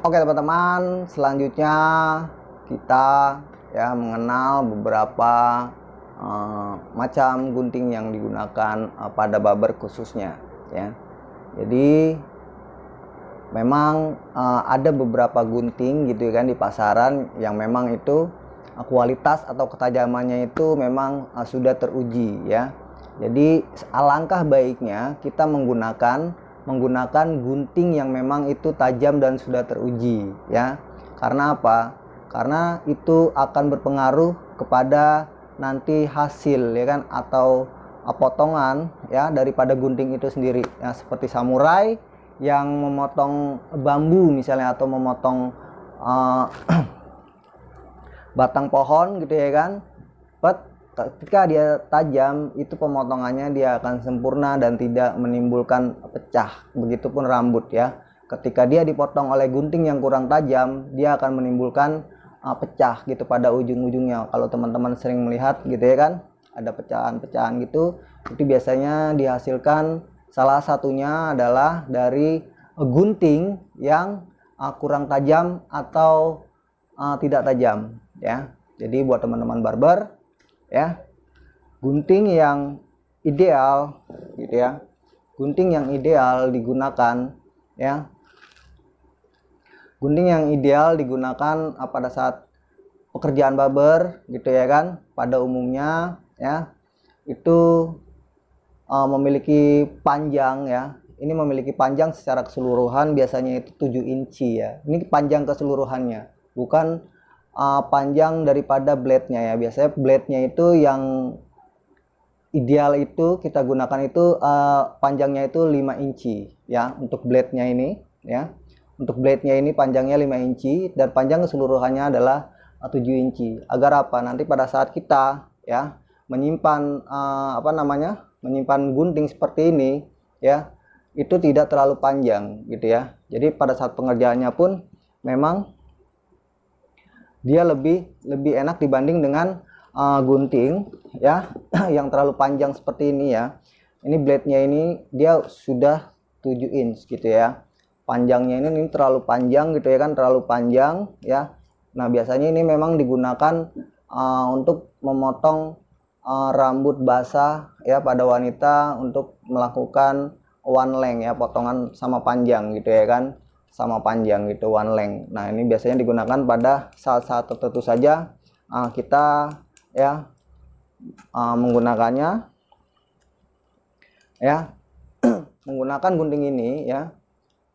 Oke teman-teman, selanjutnya kita mengenal beberapa macam gunting yang digunakan pada barber khususnya ya. Jadi memang ada beberapa gunting gitu kan di pasaran yang memang itu kualitas atau ketajamannya itu memang sudah teruji ya. Jadi alangkah baiknya kita menggunakan gunting yang memang itu tajam dan sudah teruji ya. Karena apa? Karena itu akan berpengaruh kepada nanti hasil ya kan, atau potongan ya daripada gunting itu sendiri ya, seperti samurai yang memotong bambu misalnya, atau memotong batang pohon gitu ya kan. Ketika dia tajam itu pemotongannya dia akan sempurna dan tidak menimbulkan pecah. Begitupun rambut ya, ketika dia dipotong oleh gunting yang kurang tajam dia akan menimbulkan pecah gitu pada ujung-ujungnya. Kalau teman-teman sering melihat gitu ya kan, ada pecahan-pecahan gitu, itu biasanya dihasilkan salah satunya adalah dari gunting yang kurang tajam atau tidak tajam ya. Jadi buat teman-teman barber ya, gunting yang ideal gitu ya, gunting yang ideal digunakan ya, gunting yang ideal digunakan pada saat pekerjaan barber gitu ya kan, pada umumnya ya itu memiliki panjang ya. Ini memiliki panjang secara keseluruhan biasanya itu 7 inci ya. Ini panjang keseluruhannya, bukan panjang daripada blade-nya ya. Biasanya blade-nya itu yang ideal itu kita gunakan itu panjangnya itu 5 inci ya untuk blade-nya ini ya. Untuk blade-nya ini panjangnya 5 inci dan panjang keseluruhannya adalah 7 inci. Agar apa? Nanti pada saat kita ya menyimpan menyimpan gunting seperti ini ya, itu tidak terlalu panjang gitu ya. Jadi pada saat pengerjaannya pun memang dia lebih enak dibanding dengan gunting ya yang terlalu panjang seperti ini ya. Ini blade-nya ini dia sudah 7 inch gitu ya. Panjangnya ini terlalu panjang gitu ya kan, terlalu panjang ya. Nah, biasanya ini memang digunakan untuk memotong rambut basah ya pada wanita, untuk melakukan one length ya, potongan sama panjang gitu ya kan, sama panjang gitu, one length. Nah, ini biasanya digunakan pada saat-saat tertentu saja kita ya menggunakannya ya. Menggunakan gunting ini ya,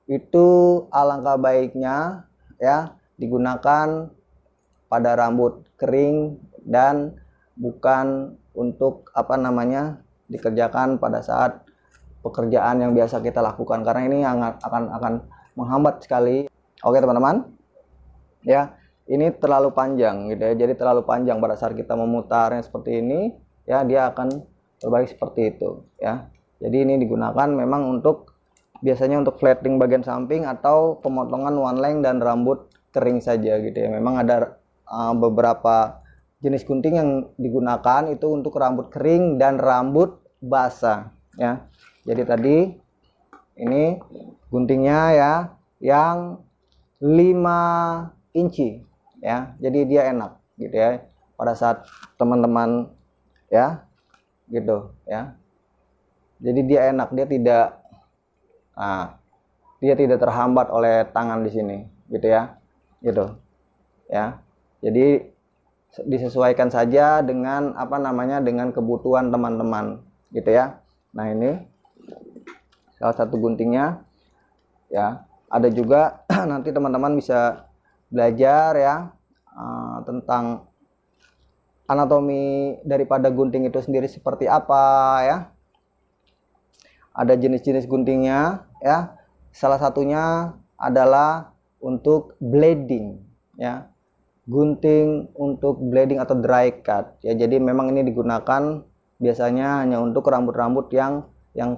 itu alangkah baiknya ya digunakan pada rambut kering dan bukan untuk dikerjakan pada saat pekerjaan yang biasa kita lakukan, karena ini akan menghambat sekali. Oke teman-teman ya, ini terlalu panjang gitu ya. Jadi terlalu panjang pada saat kita memutarnya seperti ini ya, dia akan berbalik seperti itu ya. Jadi ini digunakan memang untuk biasanya untuk flatting bagian samping atau pemotongan one length dan rambut kering saja gitu ya. Memang ada beberapa jenis gunting yang digunakan itu untuk rambut kering dan rambut basah ya. Jadi tadi ini guntingnya ya yang 5 inci ya. Jadi dia enak gitu ya pada saat teman-teman ya gitu ya. Jadi dia enak, dia tidak terhambat oleh tangan di sini gitu ya. Gitu ya. Jadi disesuaikan saja dengan dengan kebutuhan teman-teman gitu ya. Nah, ini salah satu guntingnya ya. Ada juga nanti teman-teman bisa belajar ya tentang anatomi daripada gunting itu sendiri seperti apa ya. Ada jenis-jenis guntingnya ya. Salah satunya adalah untuk blading ya. Gunting untuk blading atau dry cut ya. Jadi memang ini digunakan biasanya hanya untuk rambut-rambut yang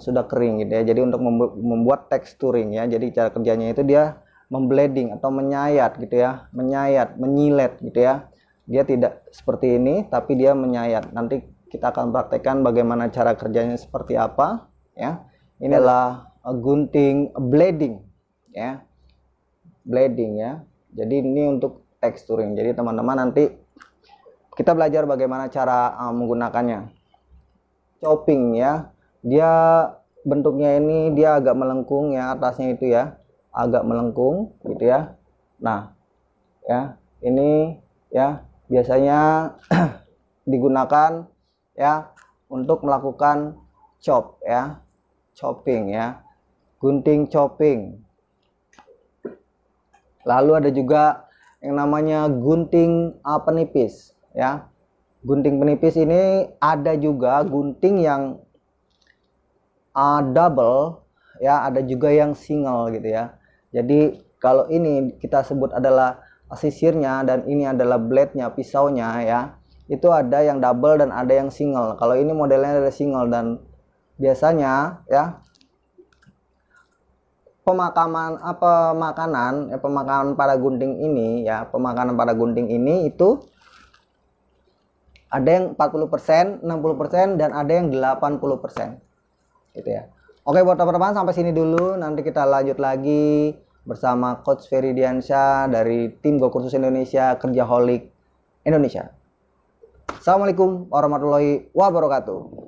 sudah kering gitu ya. Jadi untuk membuat texturing ya. Jadi cara kerjanya itu dia memblading atau menyayat gitu ya. Menyilet gitu ya. Dia tidak seperti ini tapi dia menyayat. Nanti kita akan praktekkan bagaimana cara kerjanya seperti apa ya. Ini adalah gunting blading ya. blading ya. Jadi ini untuk texturing. Jadi teman-teman nanti kita belajar bagaimana cara menggunakannya. Chopping ya, dia bentuknya ini dia agak melengkung ya, atasnya itu ya agak melengkung gitu ya. Nah ya, ini ya biasanya digunakan ya untuk melakukan chop ya, chopping ya, gunting chopping. Lalu ada juga yang namanya gunting penipis ya. Gunting penipis ini ada juga gunting yang double ya, ada juga yang single gitu ya. Jadi kalau ini kita sebut adalah sisirnya dan ini adalah blade-nya, pisaunya ya. Itu ada yang double dan ada yang single. Kalau ini modelnya ada single, dan biasanya ya pemakaman pemakanan pada gunting ini ya, pemakanan pada gunting ini itu ada yang 40%, 60%, dan ada yang 80% gitu ya. Oke, buat teman-teman sampai sini dulu, nanti kita lanjut lagi bersama Coach Ferry Diansyah dari tim Go Kursus Indonesia, Kerjaholic Indonesia. Assalamualaikum warahmatullahi wabarakatuh.